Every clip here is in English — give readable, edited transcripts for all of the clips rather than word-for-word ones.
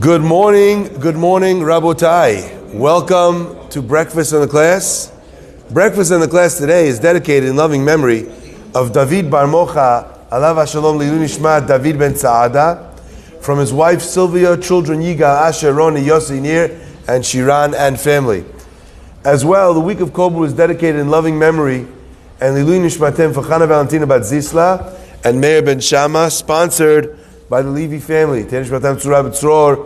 Good morning, Rabotai. Welcome to Breakfast in the Class. Breakfast in the Class today is dedicated in loving memory of David Bar Mocha, Alav HaShalom Lilu Nishmat David Ben Saada, from his wife Sylvia, children Yigal, Asher, Roni, Yossi, Nir, and Shiran, and family. As well, the week of Kobu is dedicated in loving memory and Lilu Nishmatem for Chana Valentina Bat Zisla and Meir Ben Shama, sponsored by the Levi family. Tenish Batam Tzura B'Tzror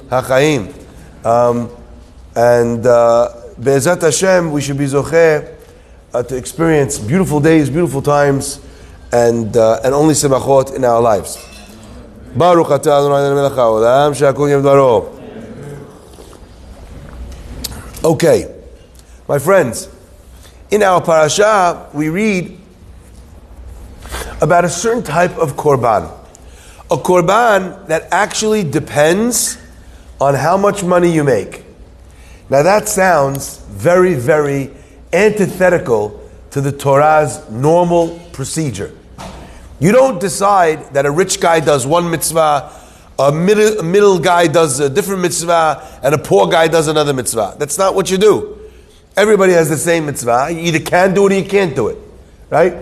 HaChaim. And Be'ezat Hashem, we should be zocheh to experience beautiful days, beautiful times, and only semachot in our lives. Baruch atah Adonai melech haolam she'akol yem dvaro. Okay, my friends, in our parasha we read about a certain type of korban. A korban that actually depends on how much money you make. Now that sounds very, very antithetical to the Torah's normal procedure. You don't decide that a rich guy does one mitzvah, a middle guy does a different mitzvah, and a poor guy does another mitzvah. That's not what you do. Everybody has the same mitzvah. You either can do it or you can't do it. Right?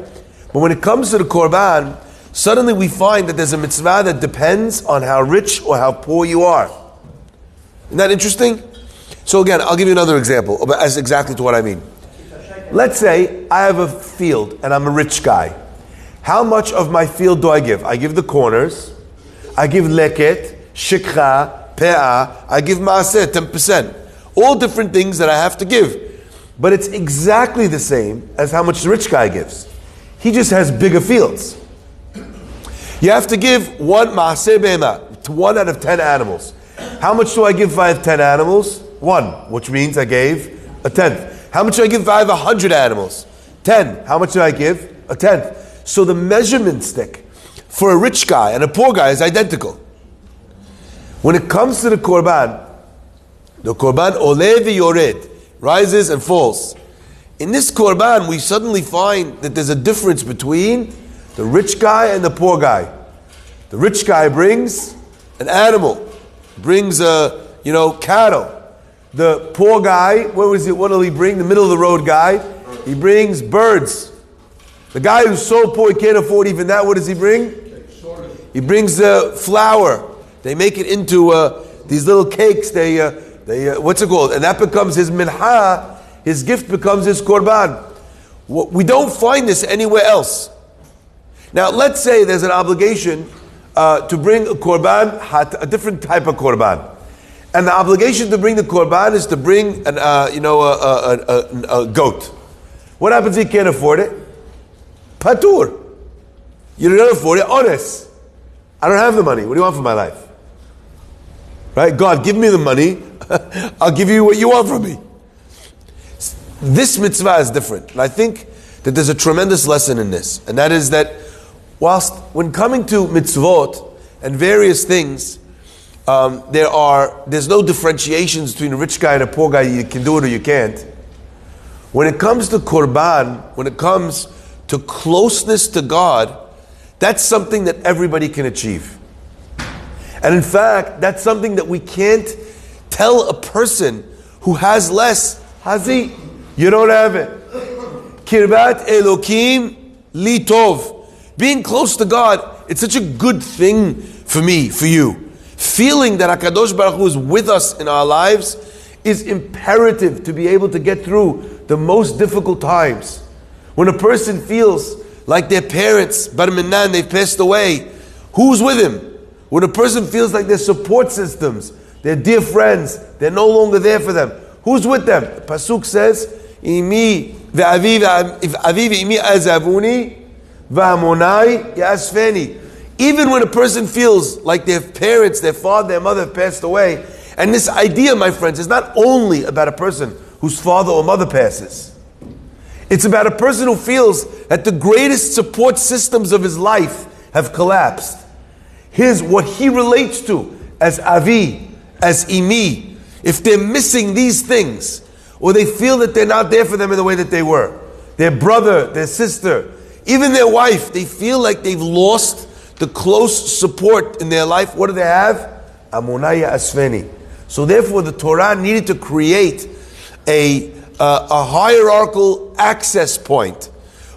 But when it comes to the korban, suddenly we find that there's a mitzvah that depends on how rich or how poor you are. Isn't that interesting? So again, I'll give you another example as exactly to what I mean. Let's say I have a field and I'm a rich guy. How much of my field do I give? I give the corners, I give leket, shikha, pe'ah, I give maaseh, 10%. All different things that I have to give. But it's exactly the same as how much the rich guy gives. He just has bigger fields. You have to give one maaseh be'emah, to 1 out of 10 animals. How much do I give if I have 10 animals? 1, which means I gave a tenth. How much do I give if I have 100 animals? 10. How much do I give? A tenth. So the measurement stick for a rich guy and a poor guy is identical. When it comes to the korban ole v'yored, rises and falls. In this korban, we suddenly find that there's a difference between the rich guy and the poor guy. The rich guy brings an animal, brings cattle. The poor guy, what will he bring? The middle of the road guy, he brings birds. The guy who's so poor he can't afford even that, what does he bring? He brings flour. They make it into these little cakes. They what's it called? And that becomes his minha. His gift becomes his korban. We don't find this anywhere else. Now, let's say there's an obligation to bring a korban, a different type of korban. And the obligation to bring the korban is to bring a goat. What happens if you can't afford it? Patur. You don't afford it, honest. I don't have the money. What do you want for my life? Right? God, give me the money. I'll give you what you want from me. This mitzvah is different. And I think that there's a tremendous lesson in this. And that is that whilst when coming to mitzvot and various things, there's no differentiations between a rich guy and a poor guy. You can do it or you can't. When it comes to korban, when it comes to closeness to God, that's something that everybody can achieve. And in fact, that's something that we can't tell a person who has less, Hazi, you don't have it. Kirbat Elokim li tov. Being close to God, it's such a good thing for me, for you. Feeling that HaKadosh Baruch Hu is with us in our lives is imperative to be able to get through the most difficult times. When a person feels like their parents, Bar Minan, they've passed away, who's with him? When a person feels like their support systems, their dear friends, they're no longer there for them, who's with them? The Pasuk says, Imi ve'avi ve'imi azavuni va'amonai ya'asfeni. Even when a person feels like their parents, their father, their mother have passed away, and this idea, my friends, is not only about a person whose father or mother passes. It's about a person who feels that the greatest support systems of his life have collapsed. What he relates to as Avi, as Imi, if they're missing these things, or they feel that they're not there for them in the way that they were, their brother, their sister, even their wife, they feel like they've lost the close support in their life. What do they have? Amonaya Asveni. So therefore the Torah needed to create a hierarchical access point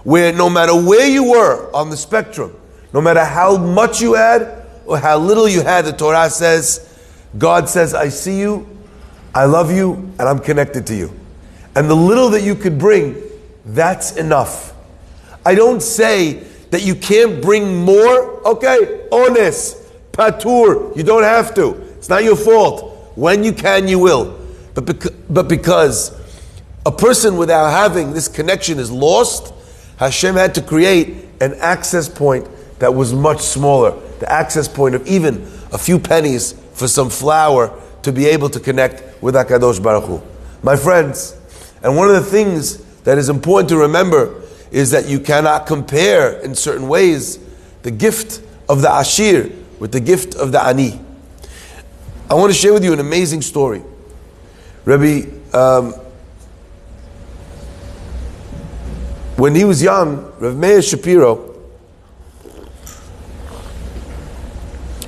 where no matter where you were on the spectrum, no matter how much you had or how little you had, the Torah says, God says, I see you, I love you, and I'm connected to you. And the little that you could bring, that's enough. I don't say that you can't bring more. Okay, honest, patur, you don't have to. It's not your fault. When you can, you will. But because a person without having this connection is lost, Hashem had to create an access point that was much smaller. The access point of even a few pennies for some flour to be able to connect with HaKadosh Baruch Hu. My friends, and one of the things that is important to remember is that you cannot compare in certain ways the gift of the Ashir with the gift of the Ani. I want to share with you an amazing story. Rabbi, when he was young, Rav Meir Shapiro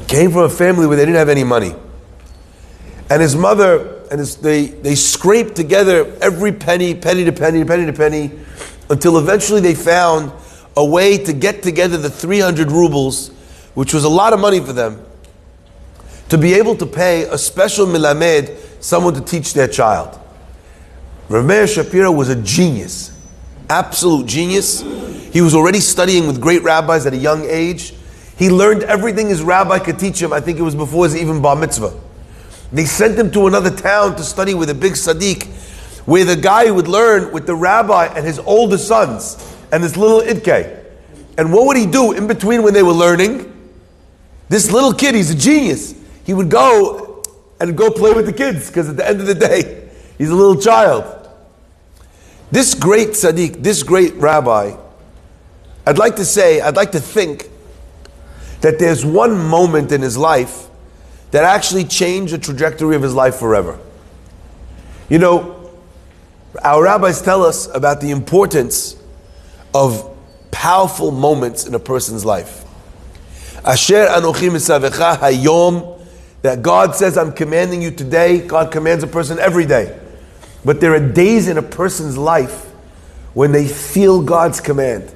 came from a family where they didn't have any money. And his mother, they scraped together every penny to penny, until eventually they found a way to get together the 300 rubles, which was a lot of money for them, to be able to pay a special milamed, someone to teach their child. Rav Meir Shapiro was a genius, absolute genius. He was already studying with great rabbis at a young age. He learned everything his rabbi could teach him. I think it was before his even bar mitzvah. They sent him to another town to study with a big tzaddik, where the guy would learn with the rabbi and his older sons and this little idke. And what would he do in between when they were learning? This little kid, he's a genius. He would go play with the kids, because at the end of the day, he's a little child. This great tzaddik, this great rabbi, I'd like to think that there's one moment in his life that actually changed the trajectory of his life forever. You know, our rabbis tell us about the importance of powerful moments in a person's life. Asher anochi misavecha hayom, that God says, I'm commanding you today. God commands a person every day. But there are days in a person's life when they feel God's command.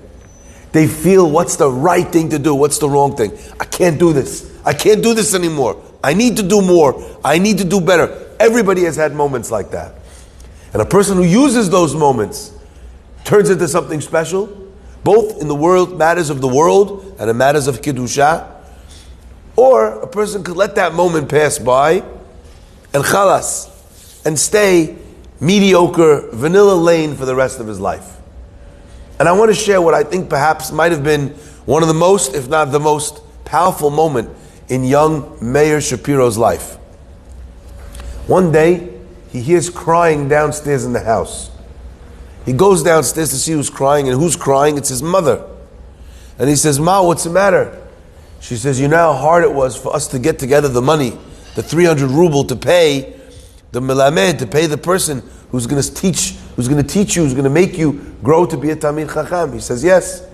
They feel what's the right thing to do, what's the wrong thing. I can't do this. I can't do this anymore. I need to do more. I need to do better. Everybody has had moments like that. And a person who uses those moments turns into something special, both in the world, matters of the world, and in matters of Kiddusha. Or a person could let that moment pass by and chalas, and stay mediocre, vanilla lane for the rest of his life. And I want to share what I think perhaps might have been one of the most, if not the most powerful moment in young Meir Shapiro's life. One day, he hears crying downstairs in the house. He goes downstairs to see who's crying, and who's crying? It's his mother. And he says, Ma, what's the matter? She says, you know how hard it was for us to get together the money, the 300 ruble to pay the melamed, to pay the person who's going to teach you, who's going to make you grow to be a Talmid Chacham. He says, yes.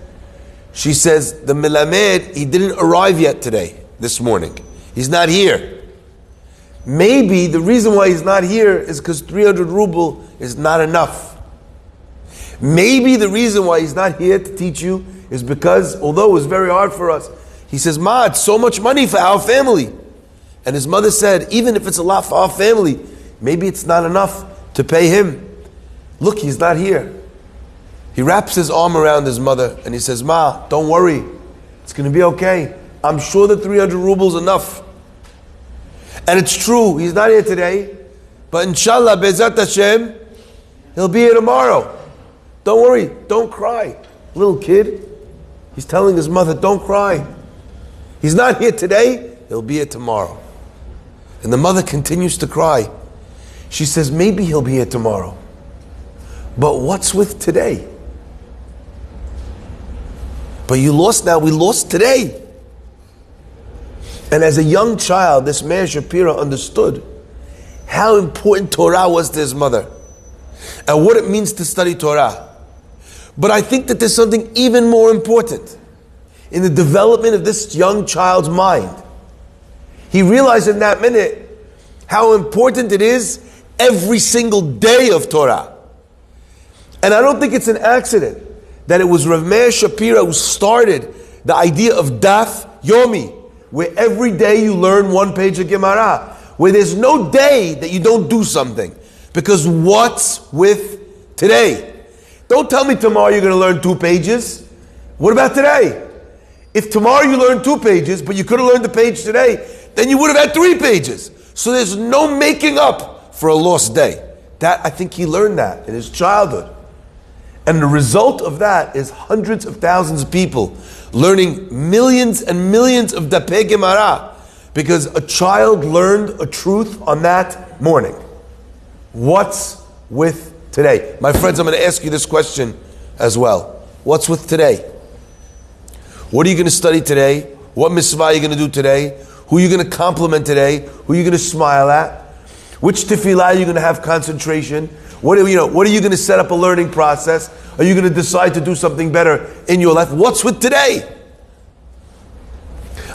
She says, the melamed, he didn't arrive yet this morning. He's not here. Maybe the reason why he's not here is because 300 ruble is not enough. Maybe the reason why he's not here to teach you is because, although it was very hard for us, he says, Ma, it's so much money for our family. And his mother said, even if it's a lot for our family, maybe it's not enough to pay him. Look, he's not here. He wraps his arm around his mother and he says, Ma, don't worry. It's going to be okay. I'm sure that 300 rubles enough. And it's true, he's not here today, but inshallah, Be'ezat Hashem, he'll be here tomorrow. Don't worry, don't cry. Little kid, he's telling his mother, don't cry. He's not here today, he'll be here tomorrow. And the mother continues to cry. She says, maybe he'll be here tomorrow. But what's with today? But you lost now, we lost today. And as a young child, this Meir Shapiro understood how important Torah was to his mother and what it means to study Torah. But I think that there's something even more important in the development of this young child's mind. He realized in that minute how important it is every single day of Torah. And I don't think it's an accident that it was Rav Meir Shapira who started the idea of Daf Yomi, where every day you learn one page of Gemara, where there's no day that you don't do something. Because what's with today? Don't tell me tomorrow you're going to learn 2 pages. What about today? If tomorrow you learn 2 pages, but you could have learned the page today, then you would have had 3 pages. So there's no making up for a lost day. That, I think he learned that in his childhood. And the result of that is hundreds of thousands of people learning millions and millions of Dapei Gemara because a child learned a truth on that morning. What's with today? My friends, I'm going to ask you this question as well. What's with today? What are you going to study today? What mitzvah are you going to do today? Who are you going to compliment today? Who are you going to smile at? Which tefillah are you going to have concentration? What are you going to set up a learning process? Are you going to decide to do something better in your life? What's with today?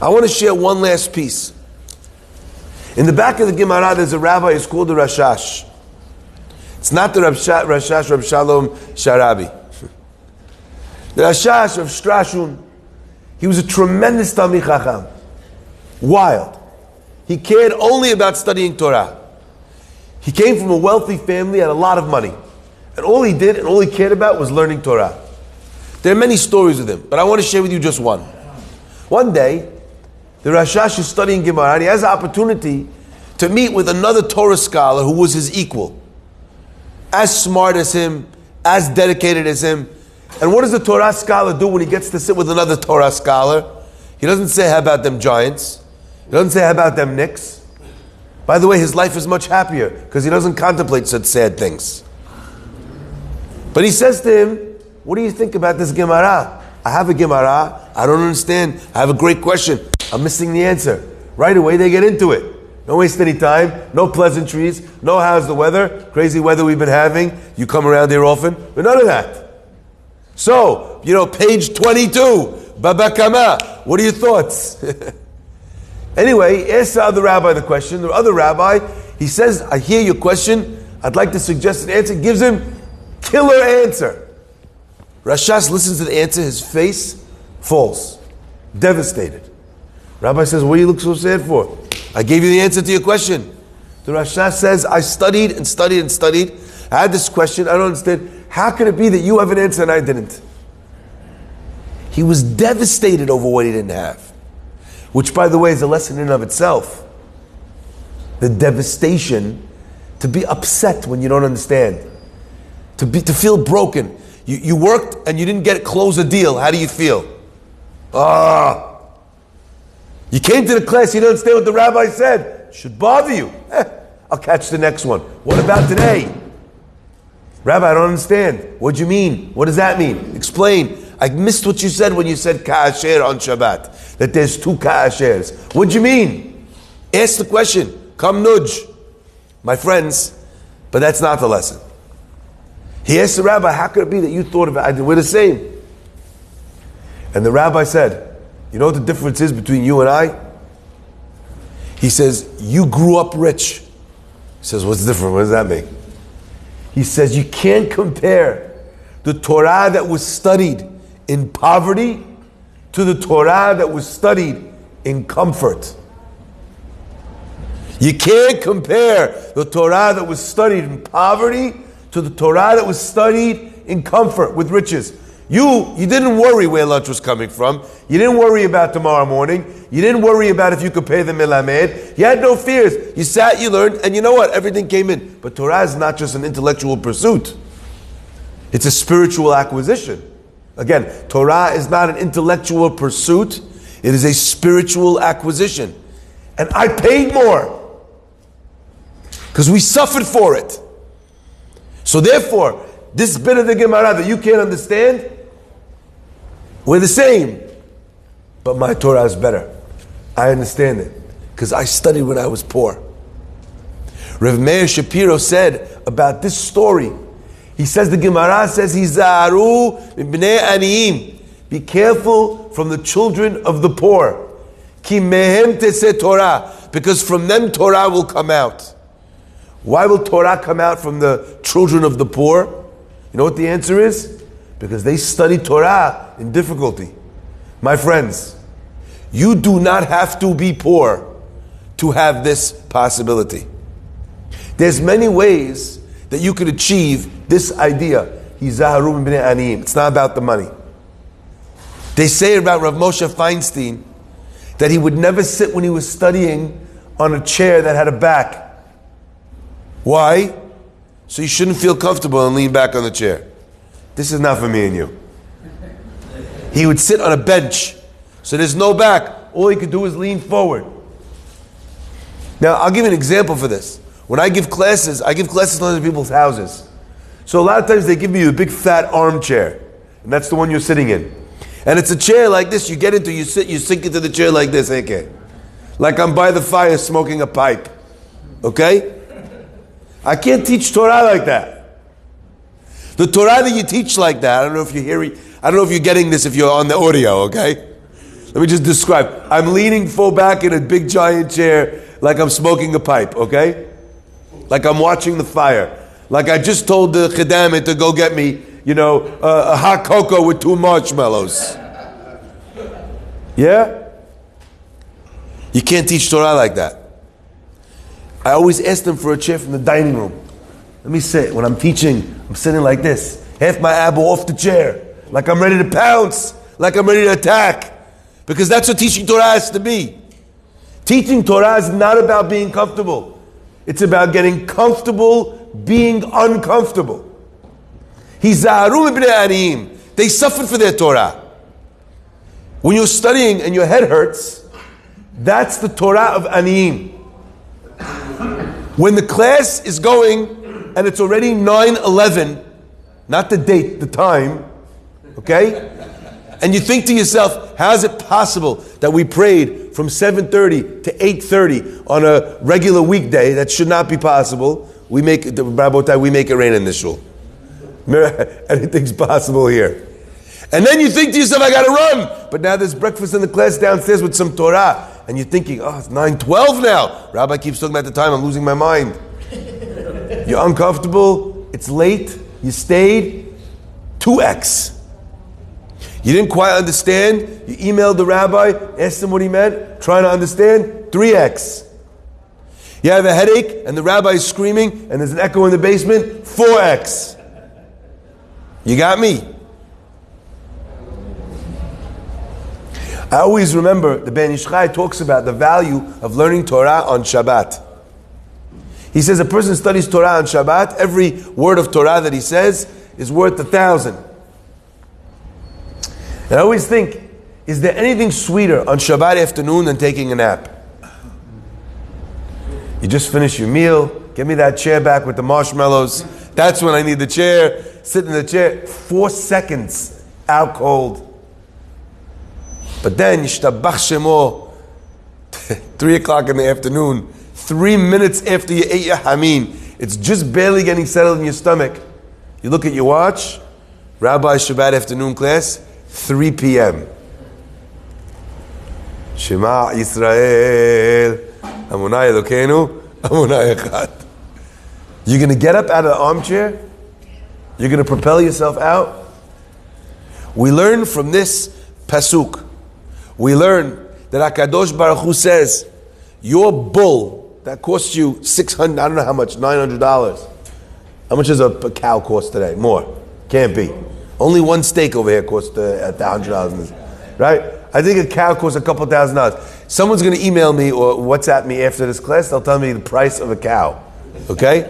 I want to share one last piece. In the back of the Gemara, there's a rabbi, it's called the Rashash. It's not the Rashash, Rab Shalom Sharabi. The Rashash of Strashun, he was a tremendous Talmid Chacham. Wild. He cared only about studying Torah. He came from a wealthy family, had a lot of money. And all he did and all he cared about was learning Torah. There are many stories with him, but I want to share with you just one. One day, the Rashash is studying Gemara and he has the opportunity to meet with another Torah scholar who was his equal. As smart as him, as dedicated as him. And what does the Torah scholar do when he gets to sit with another Torah scholar? He doesn't say, how about them Giants? He doesn't say, how about them Knicks? By the way, his life is much happier because he doesn't contemplate such sad things. But he says to him, what do you think about this Gemara? I have a Gemara, I don't understand, I have a great question, I'm missing the answer. Right away they get into it. Don't waste any time, no pleasantries, no how's the weather, crazy weather we've been having, you come around here often, but none of that. So, page 22, Baba Kama, what are your thoughts? Anyway, he asks the other rabbi the question. The other rabbi, he says, I hear your question, I'd like to suggest an answer, gives him killer answer. Rashash listens to the answer, his face falls, devastated. Rabbi says, what do you look so sad for? I gave you the answer to your question. The Rashash says, I studied and studied and studied. I had this question, I don't understand. How can it be that you have an answer and I didn't? He was devastated over what he didn't have. Which, by the way, is a lesson in and of itself. The devastation to be upset when you don't understand. To feel broken. You worked and you didn't close a deal. How do you feel? You came to the class, you didn't understand what the rabbi said. It should bother you. I'll catch the next one. What about today? Rabbi, I don't understand. What do you mean? What does that mean? Explain. I missed what you said when you said ka'asher on Shabbat. That there's 2 ka'ashers. What do you mean? Ask the question. Come nudge. My friends, but that's not the lesson. He asked the rabbi, how could it be that you thought of it? We're the same. And the rabbi said, you know what the difference is between you and I? He says, you grew up rich. He says, what's different? What does that mean? He says, you can't compare the Torah that was studied in poverty to the Torah that was studied in comfort. You can't compare the Torah that was studied in poverty to the Torah that was studied in comfort with riches. You didn't worry where lunch was coming from. You didn't worry about tomorrow morning. You didn't worry about if you could pay the milamed. You had no fears. You sat, you learned, and you know what? Everything came in. But Torah is not just an intellectual pursuit. It's a spiritual acquisition. Again, Torah is not an intellectual pursuit. It is a spiritual acquisition. And I paid more because we suffered for it. So therefore, this bit of the Gemara that you can't understand, we're the same. But my Torah is better. I understand it because I studied when I was poor. Rav Meir Shapiro said about this story, he says the Gemara says, Hizaru mibnei aniyim. Be careful from the children of the poor. Ki mehem teseh Torah. because from them Torah will come out. Why will Torah come out from the children of the poor? You know what the answer is? Because they study Torah in difficulty. My friends, you do not have to be poor to have this possibility. There's many ways that you could achieve this idea. It's not about the money. They say about Rav Moshe Feinstein that he would never sit when he was studying on a chair that had a back. Why? So you shouldn't feel comfortable and lean back on the chair. This is not for me and you. He would sit on a bench, so there's no back. All he could do is lean forward. Now, I'll give you an example for this. When I give classes to other people's houses. So a lot of times they give you a big fat armchair, and that's the one you're sitting in. And it's a chair like this, you get into, you sink into the chair like this, okay? Like I'm by the fire smoking a pipe, okay? I can't teach Torah like that. The Torah that you teach like that, I don't know if you're getting this if you're on the audio, okay? Let me just describe. I'm leaning full back in a big giant chair like I'm smoking a pipe, okay? Like I'm watching the fire. Like I just told the Chedamit to go get me, a hot cocoa with 2 marshmallows. Yeah? You can't teach Torah like that. I always ask them for a chair from the dining room. Let me sit. When I'm teaching, I'm sitting like this. Half my abba off the chair. Like I'm ready to pounce. Like I'm ready to attack. Because that's what teaching Torah has to be. Teaching Torah is not about being comfortable. It's about getting comfortable being uncomfortable. They suffered for their Torah. When you're studying and your head hurts, that's the Torah of Aniyim. When the class is going and it's already 9:11, not the date, the time, okay? And you think to yourself, how is it possible that we prayed from 7:30 to 8:30 on a regular weekday? That should not be possible. We make it rain in this shul. Anything's possible here. And then you think to yourself, I gotta run. But now there's breakfast in the class downstairs with some Torah. And you're thinking, it's 9:12 now. Rabbi keeps talking about the time, I'm losing my mind. You're uncomfortable, it's late, you stayed, 2x. You didn't quite understand, you emailed the rabbi, asked him what he meant, trying to understand, 3x. You have a headache and the rabbi is screaming and there's an echo in the basement, 4x. You got me? I always remember the Ben Ish Chai talks about the value of learning Torah on Shabbat. He says a person studies Torah on Shabbat, every word of Torah that he says is worth 1,000. And I always think, is there anything sweeter on Shabbat afternoon than taking a nap? You just finish your meal, give me that chair back with the marshmallows. That's when I need the chair. Sit in the chair, 4 seconds, out cold. But then, Yishtabach Shemo, 3 o'clock in the afternoon, 3 minutes after you ate your hameen, it's just barely getting settled in your stomach. You look at your watch, Rabbi Shabbat afternoon class, 3 p.m. Shema Yisrael, Amunai Elokeinu, Amunai Echad. You're going to get up out of the armchair? You're going to propel yourself out? We learn from this pasuk. We learn that HaKadosh Baruch Hu says, your bull that cost you $600, I don't know how much, $900. How much does a cow cost today? More. Can't be. Only one steak over here costs $100, right? I think a cow costs a couple $1,000. Someone's going to email me or WhatsApp me after this class. They'll tell me the price of a cow. Okay?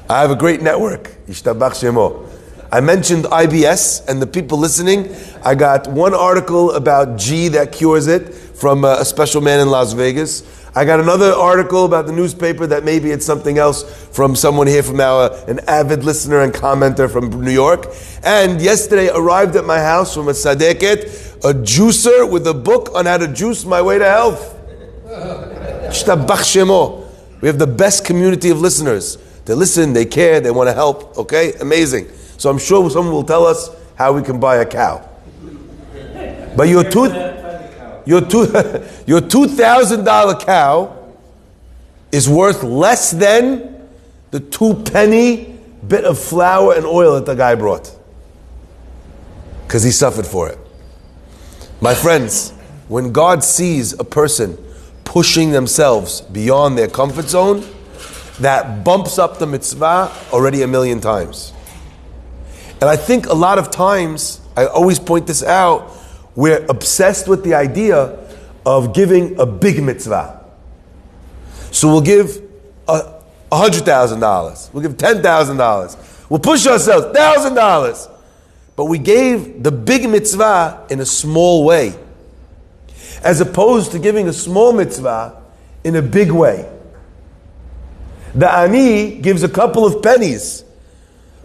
I have a great network. Yishtabach Shemo. I mentioned IBS, and the people listening, I got one article about G that cures it from a special man in Las Vegas. I got another article about the newspaper that maybe it's something else from someone here from now, an avid listener and commenter from New York. And yesterday arrived at my house from a sadeket, a juicer with a book on how to juice my way to health. Shtabach Shemo. We have the best community of listeners. They listen, they care, they want to help. Okay? Amazing. So I'm sure someone will tell us how we can buy a cow. But your tooth... your $2,000 cow is worth less than the 2-penny bit of flour and oil that the guy brought. Because he suffered for it. My friends, when God sees a person pushing themselves beyond their comfort zone, that bumps up the mitzvah already 1,000,000 times. And I think a lot of times, I always point this out, we're obsessed with the idea of giving a big mitzvah. So we'll give $100,000. We'll give $10,000. We'll push ourselves, $1,000. But we gave the big mitzvah in a small way, as opposed to giving a small mitzvah in a big way. The ani gives a couple of pennies,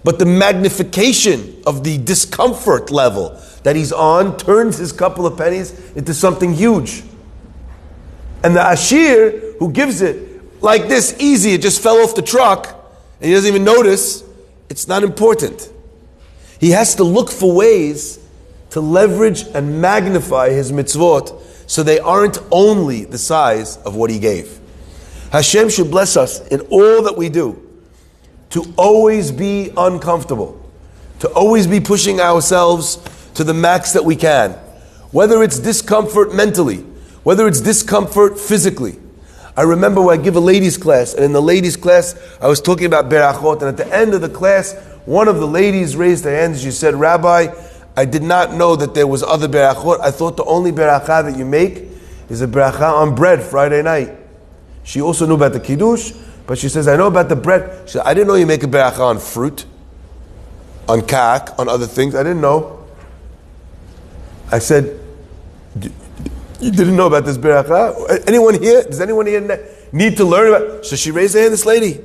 but the magnification of the discomfort level that he's on turns his couple of pennies into something huge. And the ashir, who gives it like this, easy, it just fell off the truck, and he doesn't even notice, it's not important. He has to look for ways to leverage and magnify his mitzvot so they aren't only the size of what he gave. Hashem should bless us in all that we do to always be uncomfortable, to always be pushing ourselves to the max that we can, whether it's discomfort mentally, whether it's discomfort physically. I remember when I give a ladies class, and in the ladies class I was talking about berachot, and at the end of the class one of the ladies raised her hand and she said, "Rabbi, I did not know that there was other berachot. I thought the only beracha that you make is a beracha on bread Friday night." She also knew about the kiddush, but she says, "I know about the bread." She said, "I didn't know you make a beracha on fruit, on kak, on other things. I didn't know." I said, "You didn't know about this beracha? Anyone here? Does anyone here need to learn about it?" So she raised her hand, this lady.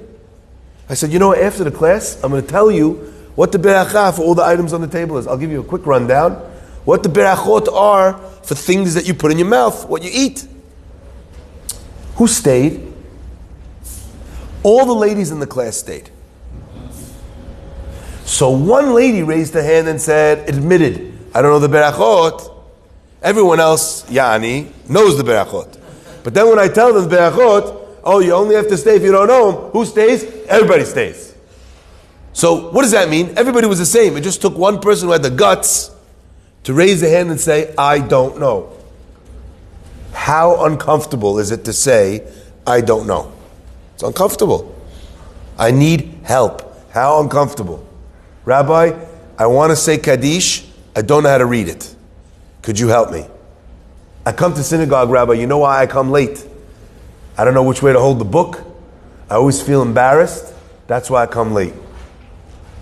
I said, "You know, after the class, I'm going to tell you what the beracha for all the items on the table is. I'll give you a quick rundown. What the berachot are for things that you put in your mouth, what you eat." Who stayed? All the ladies in the class stayed. So one lady raised her hand and said, admitted, "I don't know the berachot." Everyone else, Yani, knows the berachot. But then when I tell them the berachot, "Oh, you only have to stay if you don't know them." Who stays? Everybody stays. So what does that mean? Everybody was the same. It just took one person who had the guts to raise a hand and say, "I don't know." How uncomfortable is it to say, "I don't know"? It's uncomfortable. I need help. How uncomfortable. "Rabbi, I want to say Kaddish. I don't know how to read it. Could you help me?" I come to synagogue, "Rabbi, you know why I come late? I don't know which way to hold the book. I always feel embarrassed. That's why I come late.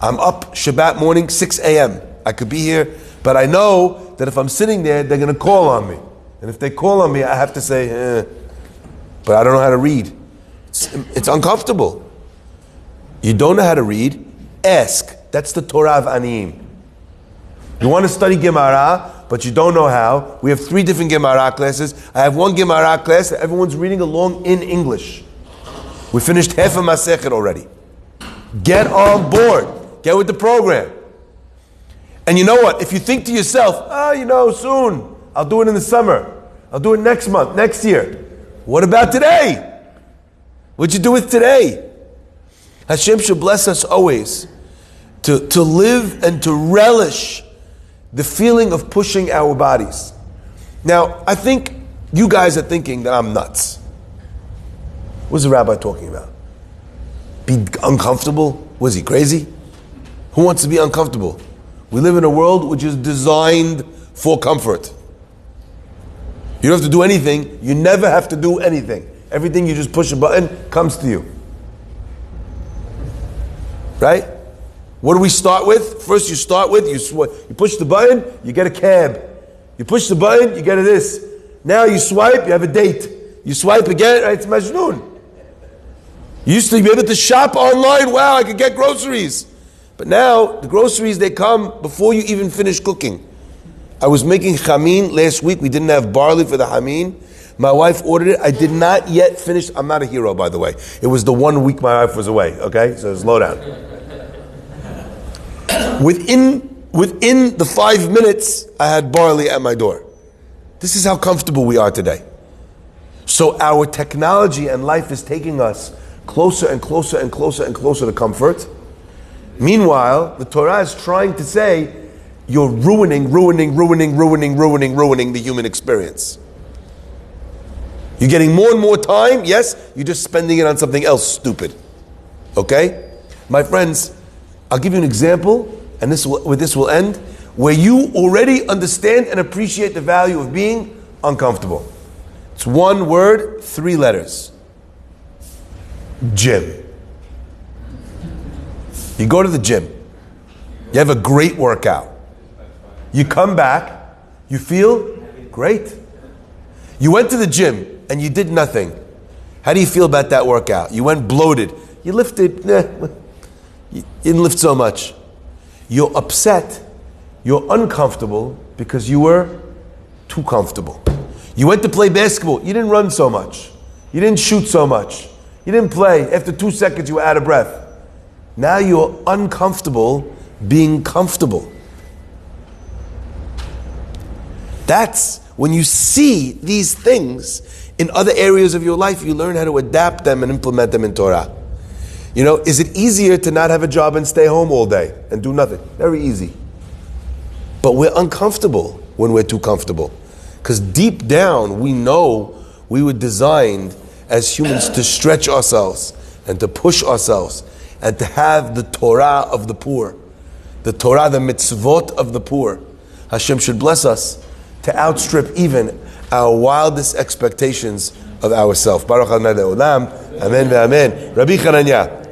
I'm up Shabbat morning, 6 a.m. I could be here, but I know that if I'm sitting there, they're going to call on me. And if they call on me, I have to say, but I don't know how to read." It's uncomfortable. You don't know how to read? Ask. That's the Torah of Aniyim. You want to study Gemara, but you don't know how. We have 3 different Gemara classes. I have one Gemara class that everyone's reading along in English. We finished half of Masechet already. Get on board. Get with the program. And you know what? If you think to yourself, soon. I'll do it in the summer. I'll do it next month, next year. What about today? What'd you do with today? Hashem should bless us always to live and to relish the feeling of pushing our bodies. Now, I think you guys are thinking that I'm nuts. What's the rabbi talking about? Be uncomfortable? Was he crazy? Who wants to be uncomfortable? We live in a world which is designed for comfort. You don't have to do anything. You never have to do anything. Everything, you just push a button, comes to you. Right? What do we start with? First you start with, you push the button, you get a cab. You push the button, you get a this. Now you swipe, you have a date. You swipe again, right, it's Majnoon. You used to be able to shop online. Wow, I could get groceries. But now, the groceries, they come before you even finish cooking. I was making chamin last week. We didn't have barley for the chamin. My wife ordered it. I did not yet finish. I'm not a hero, by the way. It was the 1 week my wife was away, okay? So slow down. Within the 5 minutes, I had barley at my door. This is how comfortable we are today. So our technology and life is taking us closer and closer and closer and closer to comfort. Meanwhile, the Torah is trying to say, you're ruining the human experience. You're getting more and more time, yes, you're just spending it on something else stupid. Okay? My friends, I'll give you an example, and with this will end, where you already understand and appreciate the value of being uncomfortable. It's one word, 3 letters. Gym. You go to the gym. You have a great workout. You come back, you feel great. You went to the gym and you did nothing. How do you feel about that workout? You went bloated. You lifted, you didn't lift so much. You're upset. You're uncomfortable because you were too comfortable. You went to play basketball. You didn't run so much. You didn't shoot so much. You didn't play. After 2 seconds, you were out of breath. Now you're uncomfortable being comfortable. That's when you see these things in other areas of your life, you learn how to adapt them and implement them in Torah. You know, is it easier to not have a job and stay home all day and do nothing? Very easy. But we're uncomfortable when we're too comfortable. Because deep down, we know we were designed as humans to stretch ourselves and to push ourselves and to have the Torah of the poor, the Torah, the mitzvot of the poor. Hashem should bless us to outstrip even our wildest expectations of ourselves. Baruch Adonai Le'olam. Amen ve'amen. Rabbi Chananya.